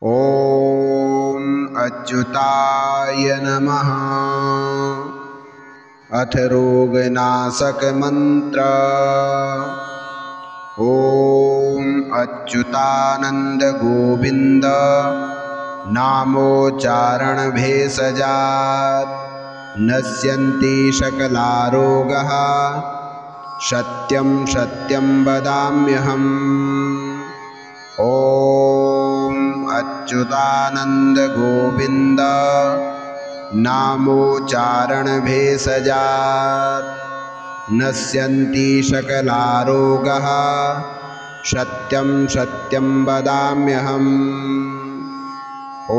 ॐ अच्युताय नमः। अथ रोगनाशकमन्त्र। ॐ अच्युतानन्द गोविन्द नामोच्चारणभेषजात् नश्यन्ति सकलारोगाः सत्यं सत्यं वदाम्यहम्। ॐ अच्युतानन्द गोविन्द नामोच्चारणभेषजात् नश्यन्ति सकलारोगाः सत्यं सत्यं वदाम्यहम्। ॐ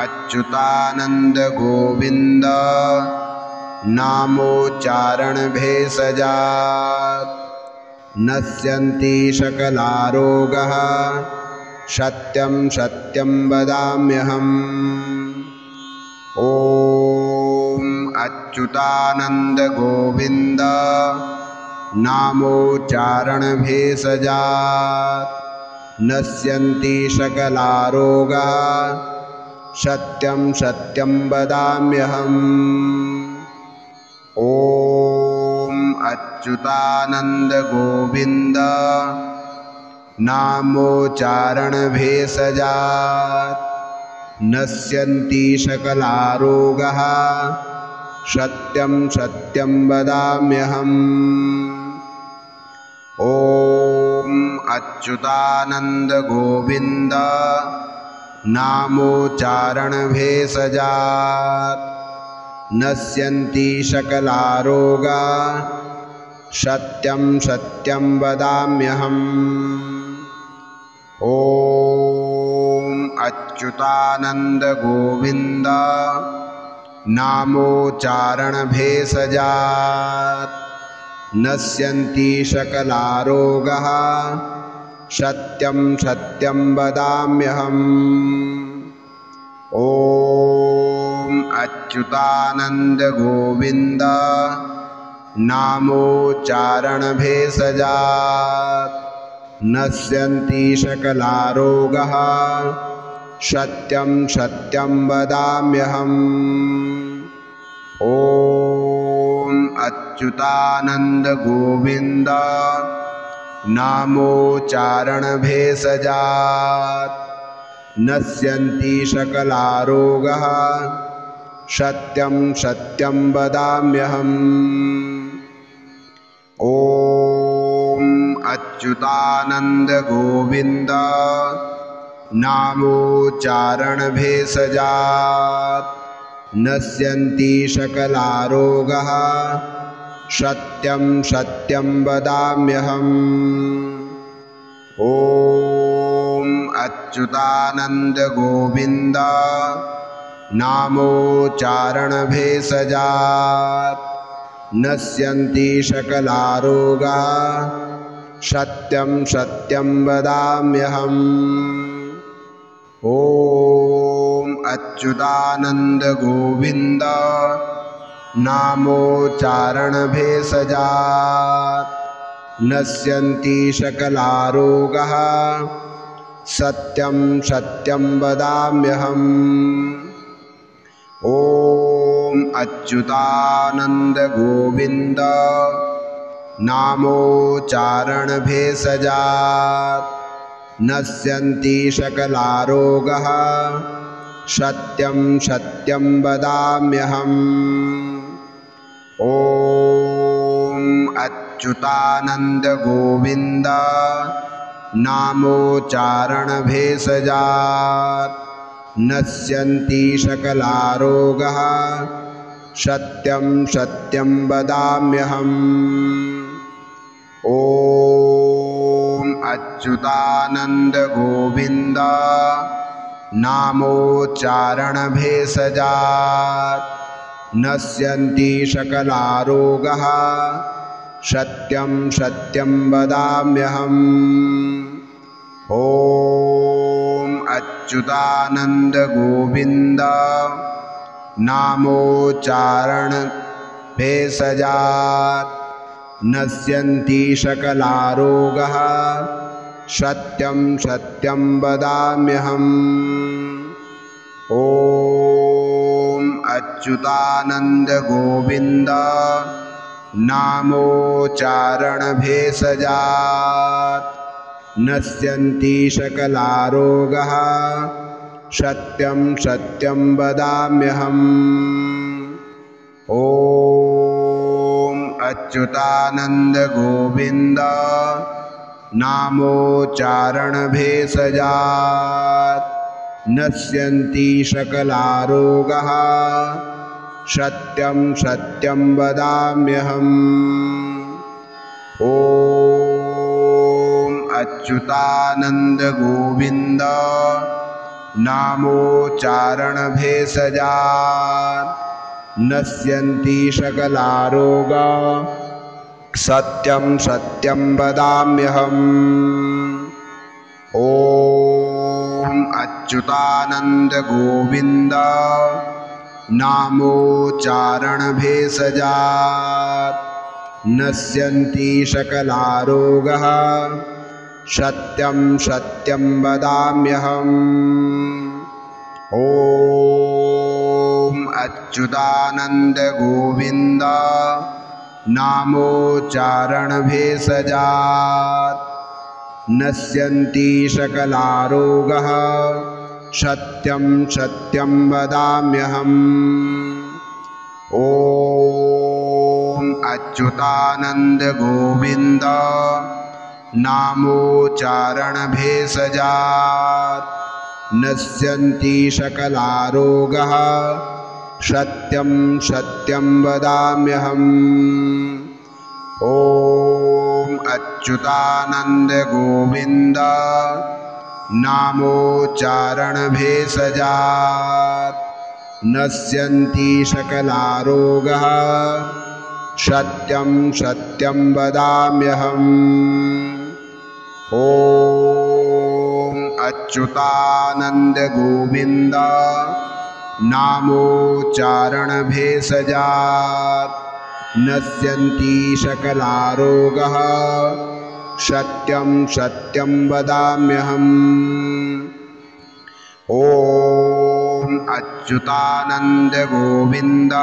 अच्युतानन्द गोविन्द नामोच्चारणभेषजात् नश्यन्ति सकलारोगाः सत्यं सत्यं वदाम्यहम्। ॐ अच्युतानन्द गोविन्द नामोच्चारणभेषजात् नश्यन्ति सकलारोगाः सत्यं सत्यं वदाम्यहम्। ॐ अच्युतानन्द गोविन्द नामोच्चारणभेषजात् नश्यन्ति सकलारोगाः सत्यं सत्यं वदाम्यहम्। ॐ अच्युतानन्द गोविन्द नामोच्चारणभेषजात् नश्यन्ति सकलारोगाः सत्यं सत्यं वदाम्यहम्। ॐ अच्युतानन्द गोविन्द नामोच्चारणभेषजात् नश्यन्ति सकलारोगाः सत्यं सत्यं वदाम्यहम्। ॐ अच्युतानन्द गोविन्द नामोच्चारणभेषजात् नश्यन्ति सकलारोगाः सत्यं सत्यं वदाम्यहम्। ॐ अच्युतानन्द गोविन्द नामोच्चारणभेषजात् नश्यन्ति सकलारोगाः सत्यं सत्यं वदाम्यहम्। ॐ अच्युतानन्द गोविन्द नामोच्चारणभेषजात् नश्यन्ति सकलारोगाः सत्यं सत्यं वदाम्यहम्। ॐ अच्युतानन्द गोविन्द नामोच्चारणभेषजात् नश्यन्ति सकलारोगाः सत्यं सत्यं वदाम्यहम्। ॐ अच्युतानन्द गोविन्द नामोच्चारणभेषजात् नश्यन्ति सकलारोगाः सत्यं सत्यं वदाम्यहम्। ॐ अच्युतानन्द गोविन्द नामोच्चारणभेषजात् नश्यन्ति सकलारोगाः सत्यं सत्यं वदाम्यहम्। ॐ अच्युतानन्द गोविन्द नामोच्चारणभेषजात् नश्यन्ति सकलारोगाः सत्यं सत्यं वदाम्यहम्। ॐ अच्युतानन्द गोविन्द नामोच्चारणभेषजात् नश्यन्ति सकलारोगाः सत्यं सत्यं वदाम्यहम्। ॐ अच्युतानन्द गोविन्द नामोच्चारणभेषजात् नश्यन्ति सकलारोगाः सत्यं सत्यं वदाम्यहम्। ॐ अच्युतानन्द गोविन्द नामोच्चारणभेषजात् नश्यन्ति सकलारोगाः सत्यं सत्यं वदाम्यहम्। ॐ अच्युतानन्द गोविन्द नामोच्चारणभेषजात् नश्यन्ति सकलारोगाः सत्यं सत्यं वदाम्यहम्। ॐ अच्युतानन्द गोविन्द नामोच्चारणभेषजात् नश्यन्ति सकलारोगाः सत्यं सत्यं वदाम्यहम्। ॐ अच्युतानन्द गोविन्द नामोच्चारणभेषजात् नश्यन्ति सकलारोगाः सत्यं सत्यं वदाम्यहम्। ॐ अच्युतानन्द गोविन्द नामोच्चारणभेषजात् नश्यन्ति सकलारोगाः सत्यं सत्यं वदाम्यहम्। ॐ अच्युतानन्द गोविन्द नामोच्चारणभेषजात् नश्यन्ति सकलारोगाः सत्यं सत्यं वदाम्यहम्। ॐ अच्युतानन्द गोविन्द नामोच्चारणभेषजात् नश्यन्ति सकलारोगाः सत्यं सत्यं वदाम्यहम्। ॐ अच्युतानन्द गोविन्द नामोच्चारणभेषजात् नश्यन्ति सकलारोगाः सत्यं सत्यं वदाम्यहम्। ॐ अच्युतानन्द गोविन्द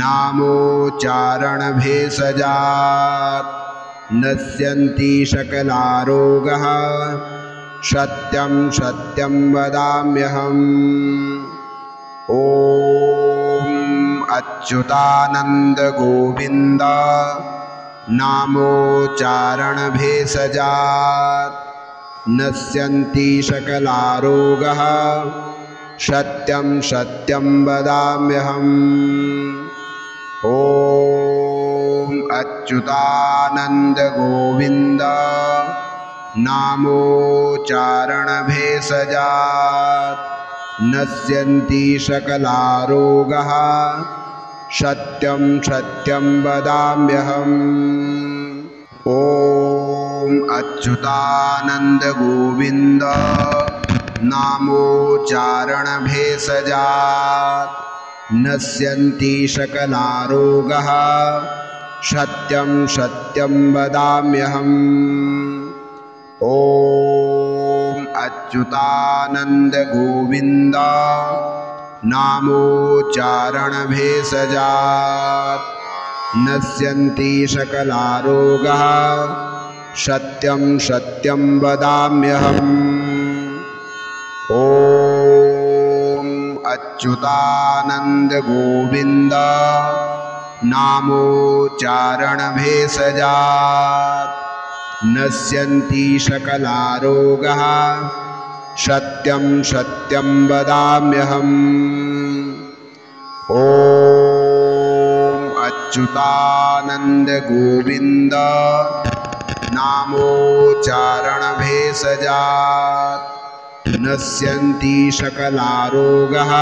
नामोच्चारणभेषजात् नश्यन्ति सकलारोगाः सत्यं सत्यं वदाम्यहम्। ॐ अच्युतानन्द गोविन्द नामोच्चारणभेषजात् नश्यन्ति सकलारोगाः सत्यं सत्यं वदाम्यहम्। ॐ अच्युतानन्द गोविन्द नामोच्चारणभेषजात् नश्यन्ति सकलारोगाः सत्यं सत्यं वदाम्यहम्। ॐ अच्युतानन्द गोविन्द नामोच्चारणभेषजात् नश्यन्ति सकलारोगाः सत्यं सत्यं वदाम्यहम्। ॐ अच्युतानन्द गोविन्द नामोच्चारणभेषजात् नश्यन्ति सकलारोगाः सत्यं सत्यं वदाम्यहम्। ॐ अच्युतानन्द गोविन्द नामोच्चारणभेषजात् नश्यन्ति सकलारोगाः सत्यं सत्यं वदाम्यहम्। ॐ अच्युतानन्द गोविन्द नामोच्चारणभेषजात् नश्यन्ति सकलारोगाः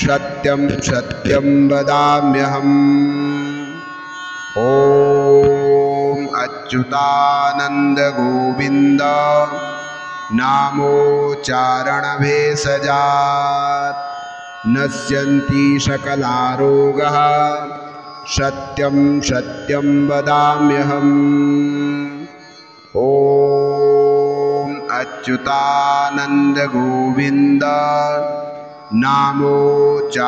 सत्यं सत्यं वदाम्यहम्। ॐ अच्युतानन्द गोविन्द नामोच्चारणभेषजात् नश्यन्ति सकलारोगाः सत्यं सत्यं वदाम्यहम्। ॐ अच्युतानन्द गोविन्द नामोच्चारणभेषजात्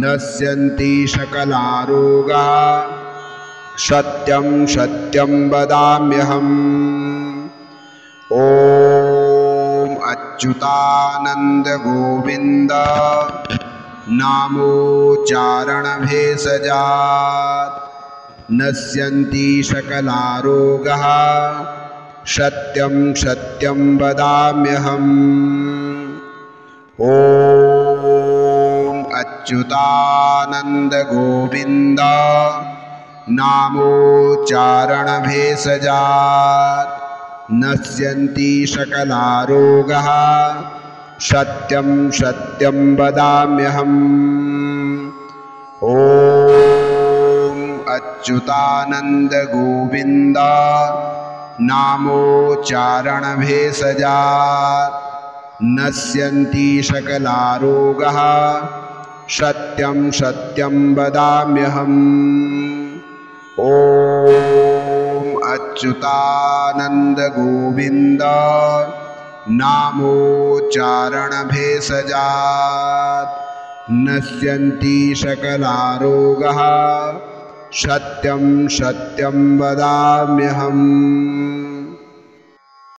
नश्यन्ति सकलारोगाः सत्यं सत्यं वदाम्यहम्। ॐ अच्युतानन्द गोविन्द नामोच्चारणभेषजात् नश्यन्ति सकलारोगाः सत्यं सत्यं वदाम्यहम्। ॐ अच्युतानन्द गोविन्द नामोच्चारणभेषजात् नश्यन्ति सकलारोगाः सत्यं सत्यं वदाम्यहम्। ॐ अच्युतानन्द गोविन्द नामोच्चारणभेषजात् नश्यन्ति सकलारोगाः सत्यं सत्यं वदाम्यहम्। ॐ अच्युतानन्द गोविन्द नामोच्चारणभेषजात् नश्यन्ति सकलारोगाः सत्यं सत्यं वदाम्यहम्।